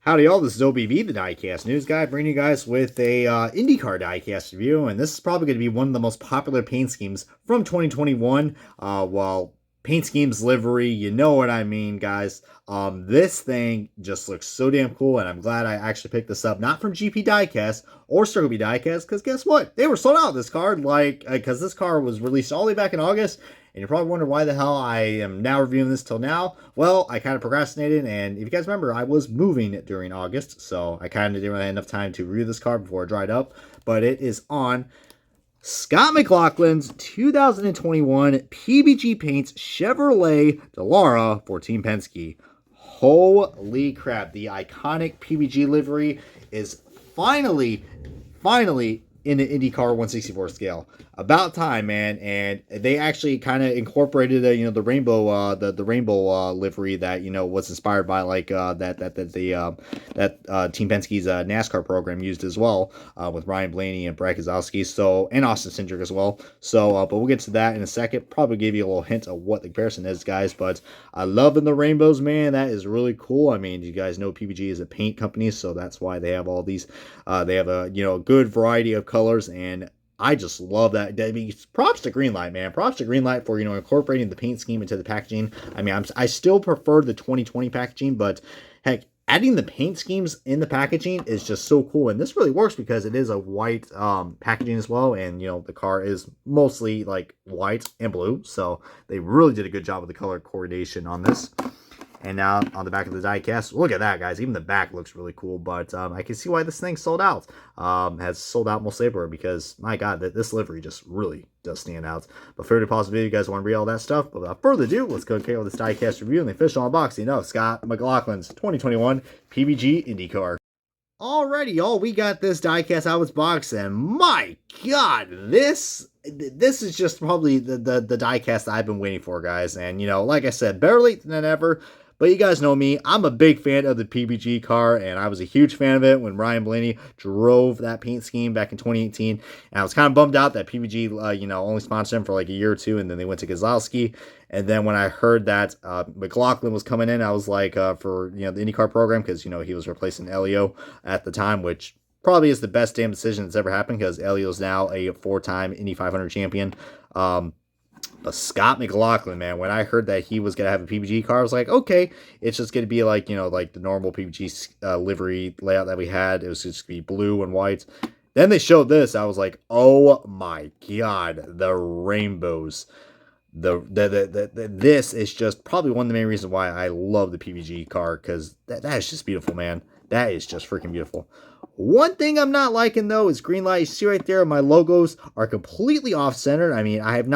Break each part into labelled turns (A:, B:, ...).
A: Howdy y'all, this is OBV, the Diecast News Guy, bringing you guys with a INDYCAR Diecast review, and this is probably going to be one of the most popular paint schemes from 2021. Well, paint schemes, livery, you know what I mean, guys. This thing just looks so damn cool, and I'm glad I actually picked this up, not from GP Diecast or Circle B Diecast, because guess what? They were sold out, this card, because this card was released all the way back in August. And you're probably wondering why the hell I am now reviewing this till now. Well, I kind of procrastinated, and if you guys remember, I was moving during August, so I kind of didn't really have enough time to review this card before it dried up. But it is on Scott McLaughlin's 2021 PPG Paints Chevrolet Dallara for Team Penske. Holy crap, the iconic PPG livery is finally in the INDYCAR 164 scale. About time, man. And they actually kind of incorporated the rainbow the rainbow livery that was inspired by that Team Penske's NASCAR program used as well, with Ryan Blaney and Brad Keselowski, so, and Austin Cindric as well. So but we'll get to that in a second. Probably give you a little hint of what the comparison is, guys, but I love the rainbows, man. That is really cool. I mean, you guys know PPG is a paint company, so that's why they have all these they have a good variety of colors, and I just love that. I mean, props to Greenlight, man. Props to Greenlight for incorporating the paint scheme into the packaging. I mean, I still prefer the 2020 packaging, but heck, adding the paint schemes in the packaging is just so cool. And this really works because it is a white packaging as well, and the car is mostly like white and blue, so they really did a good job with the color coordination on this. And now on the back of the diecast, look at that, guys. Even the back looks really cool, but I can see why this thing sold out. Has sold out most everywhere because, my God, this livery just really does stand out. But for to pause the video, you guys want to read all that stuff. But without further ado, let's go carry with this diecast review and the official unboxing of Scott McLaughlin's 2021 PPG INDYCAR. Alrighty, y'all, we got this diecast out of its box, and my God, this is just probably the diecast I've been waiting for, guys. And like I said, better late than never. But you guys know me, I'm a big fan of the PPG car, and I was a huge fan of it when Ryan Blaney drove that paint scheme back in 2018. And I was kind of bummed out that PPG, only sponsored him for like a year or two, and then they went to Keselowski. And then when I heard that McLaughlin was coming in, I was like, for the IndyCar program, because he was replacing Elio at the time, which probably is the best damn decision that's ever happened, because Elio's now a 4-time Indy 500 champion. But Scott McLaughlin, man, when I heard that he was going to have a PPG car, I was like, okay, it's just going to be like, like the normal PPG livery layout that we had. It was just going to be blue and white. Then they showed this. I was like, oh my God, the rainbows. This is just probably one of the main reasons why I love the PPG car, because that is just beautiful, man. That is just freaking beautiful. One thing I'm not liking, though, is Greenlight. You see right there, my logos are completely off-centered. I mean, I have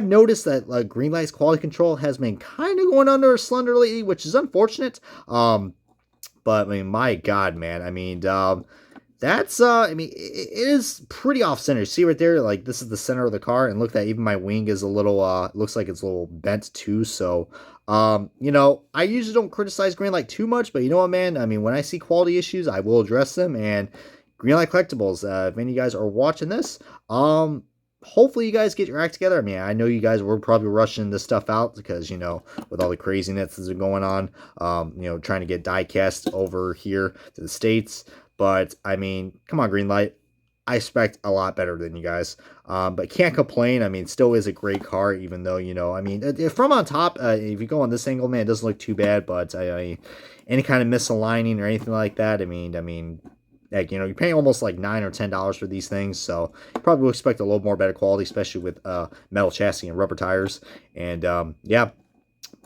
A: noticed that Greenlight's quality control has been kind of going under slender lately, which is unfortunate. But I mean, my God, man. I mean, that's I mean, it is pretty off center. See right there, like this is the center of the car, and look that even my wing is a little looks like it's a little bent too. So I usually don't criticize Greenlight too much, but you know what, man? I mean, when I see quality issues, I will address them. And Greenlight Collectibles, if any of you guys are watching this, hopefully you guys get your act together. I mean, I know you guys were probably rushing this stuff out because, with all the craziness that's going on, trying to get diecast over here to the States. But, I mean, come on, Greenlight. I expect a lot better than you guys. But can't complain. I mean, still is a great car, even though, I mean, from on top, if you go on this angle, man, it doesn't look too bad. But, any kind of misaligning or anything like that, I mean, like, you're paying almost like $9 or $10 for these things, so you probably will expect a little more better quality, especially with metal chassis and rubber tires. And yeah,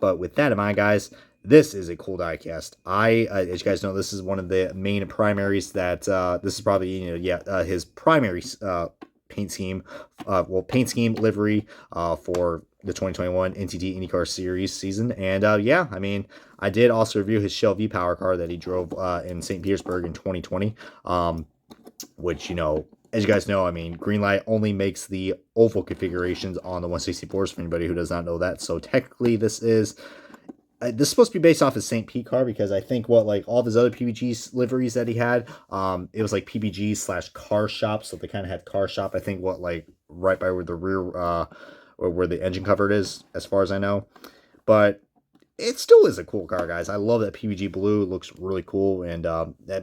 A: but with that in mind, guys, this is a cool diecast. As you guys know, this is one of the main primaries that this is probably his primary paint scheme, paint scheme livery for the 2021 NTT IndyCar Series season. And yeah, I mean, I did also review his Shell V-Power car that he drove in St. Petersburg in 2020, which, as you guys know, I mean, Greenlight only makes the oval configurations on the 164s, for anybody who does not know that. So technically this is supposed to be based off his St. Pete car, because I think all of his other PPG liveries that he had, it was like PPG / car shop. So they kind of had car shop, I think, right by where the rear, or where the engine cover is, as far as I know. But it still is a cool car, guys. I love that PPG blue. It looks really cool. And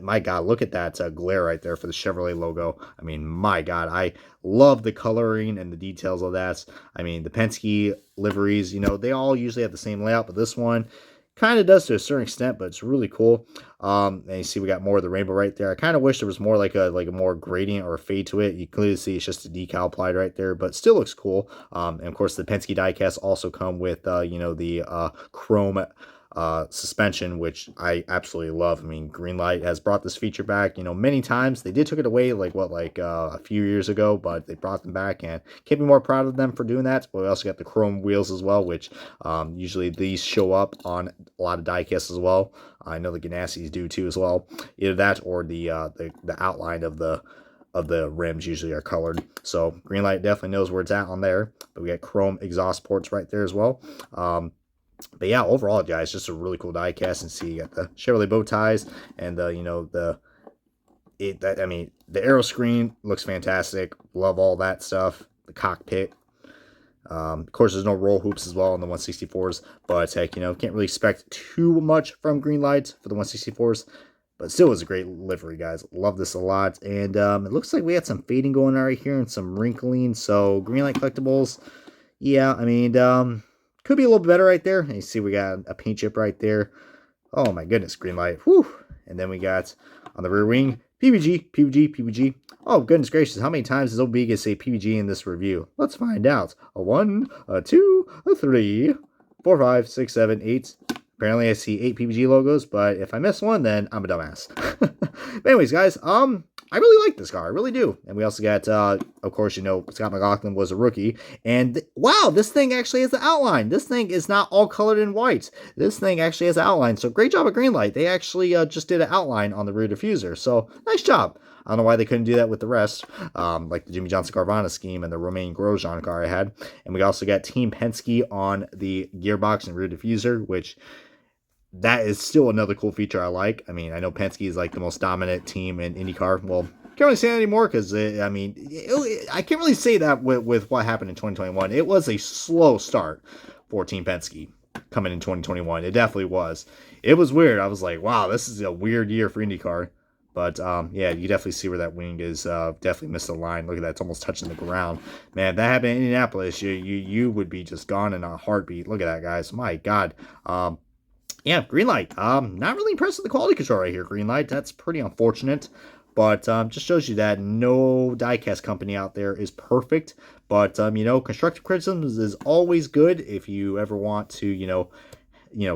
A: my God, look at that glare right there for the Chevrolet logo. I mean, my God, I love the coloring and the details of that. I mean, the Penske liveries, they all usually have the same layout, but this one kind of does to a certain extent, but it's really cool. And you see we got more of the rainbow right there. I kind of wish there was more like a more gradient or a fade to it. You clearly see it's just a decal applied right there, but still looks cool. And of course the Penske diecast also come with the chrome suspension, which I absolutely love. I mean, Greenlight has brought this feature back, many times. They did took it away a few years ago, but they brought them back, and can't be more proud of them for doing that. But we also got the chrome wheels as well, which usually these show up on a lot of diecasts as well. I know the Ganassi's do too as well. Either that or the outline of the rims usually are colored. So Greenlight definitely knows where it's at on there. But we got chrome exhaust ports right there as well. But yeah, overall, guys, just a really cool diecast. And see, you got the Chevrolet bow ties and the aero screen looks fantastic. Love all that stuff. The cockpit. Of course, there's no roll hoops as well on the 164s, but heck, can't really expect too much from Greenlight for the 164s. But still was a great livery, guys. Love this a lot. And it looks like we had some fading going on right here and some wrinkling. So Greenlight Collectibles, yeah, I mean, could be a little bit better right there. And you see we got a paint chip right there. Oh my goodness, Greenlight. Whew. And then we got on the rear wing, PPG, PPG, PPG. Oh, goodness gracious. How many times does OB get to say PPG in this review? Let's find out. A 1, a 2, a 3, 4, 5, 6, 7, 8. Apparently I see 8 PPG logos, but if I miss one, then I'm a dumbass. But anyways, guys, I really like this car. I really do. And we also got, of course, Scott McLaughlin was a rookie. And wow, this thing actually has an outline. This thing is not all colored in white. This thing actually has an outline. So great job at Greenlight. They actually just did an outline on the rear diffuser. So nice job. I don't know why they couldn't do that with the rest, like the Jimmy Johnson Carvana scheme and the Romain Grosjean car I had. And we also got Team Penske on the gearbox and rear diffuser, which that is still another cool feature I like. I mean, I know Penske is like the most dominant team in IndyCar. Well, can't really say that anymore because, I can't really say that with what happened in 2021. It was a slow start for Team Penske coming in 2021. It definitely was. It was weird. I was like, wow, this is a weird year for IndyCar. But, yeah, you definitely see where that wing is. Definitely missed the line. Look at that. It's almost touching the ground. Man, if that happened in Indianapolis, you would be just gone in a heartbeat. Look at that, guys. My God. Yeah, Greenlight. Not really impressed with the quality control right here, Greenlight. That's pretty unfortunate. But just shows you that no diecast company out there is perfect. But, constructive criticism is always good if you ever want to,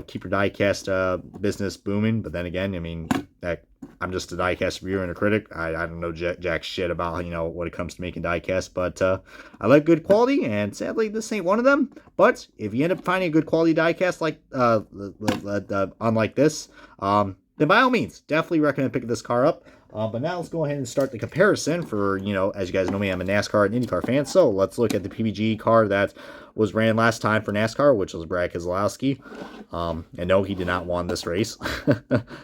A: keep your diecast business booming. But then again, I mean, I'm just a diecast reviewer and a critic. I don't know jack shit about, when it comes to making diecast. But I like good quality, and sadly, this ain't one of them. But if you end up finding a good quality diecast like unlike this, then by all means, definitely recommend picking this car up. But now let's go ahead and start the comparison for, as you guys know me, I'm a NASCAR and IndyCar fan. So let's look at the PPG car that was ran last time for NASCAR, which was Brad Keselowski. And no, he did not win this race. I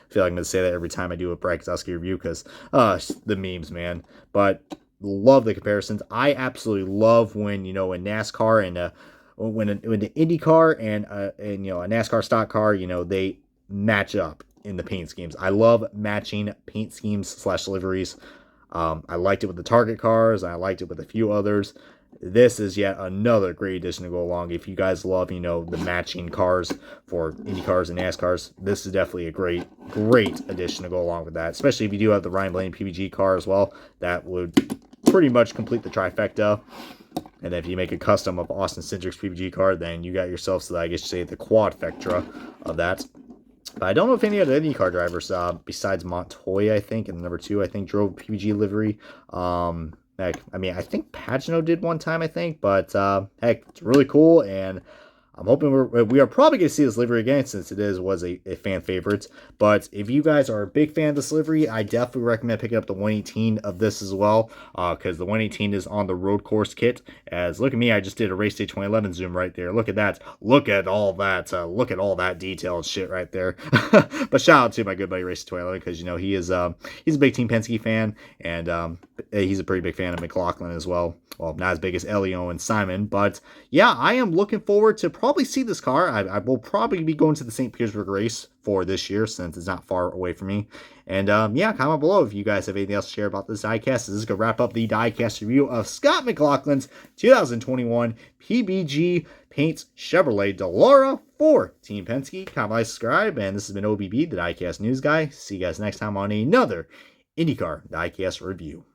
A: feel like I'm going to say that every time I do a Brad Keselowski review because the memes, man. But love the comparisons. I absolutely love when, in NASCAR and when the IndyCar and a NASCAR stock car, they match up in the paint schemes. I love matching paint schemes / liveries. I liked it with the Target cars. I liked it with a few others. This is yet another great addition to go along. If you guys love, the matching cars for Indy cars and NASCARs, this is definitely a great addition to go along with that. Especially if you do have the Ryan Blaney PPG car as well. That would pretty much complete the trifecta. And if you make a custom of Austin Cindric's PPG car, then you got yourself, so I guess you say, the quadfecta of that. But I don't know if any other IndyCar drivers, besides Montoya, I think, and number 2, I think, drove PPG livery. I think Pagano did one time, I think. But, heck, it's really cool, and I'm hoping we are probably going to see this livery again since it was a fan favorite. But if you guys are a big fan of this livery, I definitely recommend picking up the 118 of this as well, because the 118 is on the road course kit. As look at me, I just did a race day 2011 zoom right there. Look at that. Look at all that. Look at all that detail and shit right there. But shout out to my good buddy Race 2011 because he's a big Team Penske fan, and he's a pretty big fan of McLaughlin as well. Well, not as big as Elio and Simon, but yeah, I am looking forward to probably see this car. I will probably be going to the St. Petersburg race for this year since it's not far away from me. And yeah, comment below if you guys have anything else to share about this diecast. This is going to wrap up the diecast review of Scott McLaughlin's 2021 PPG Paints Chevrolet Delora for Team Penske. Comment, like, subscribe, and this has been OBB, the Diecast News Guy. See you guys next time on another INDYCAR diecast review.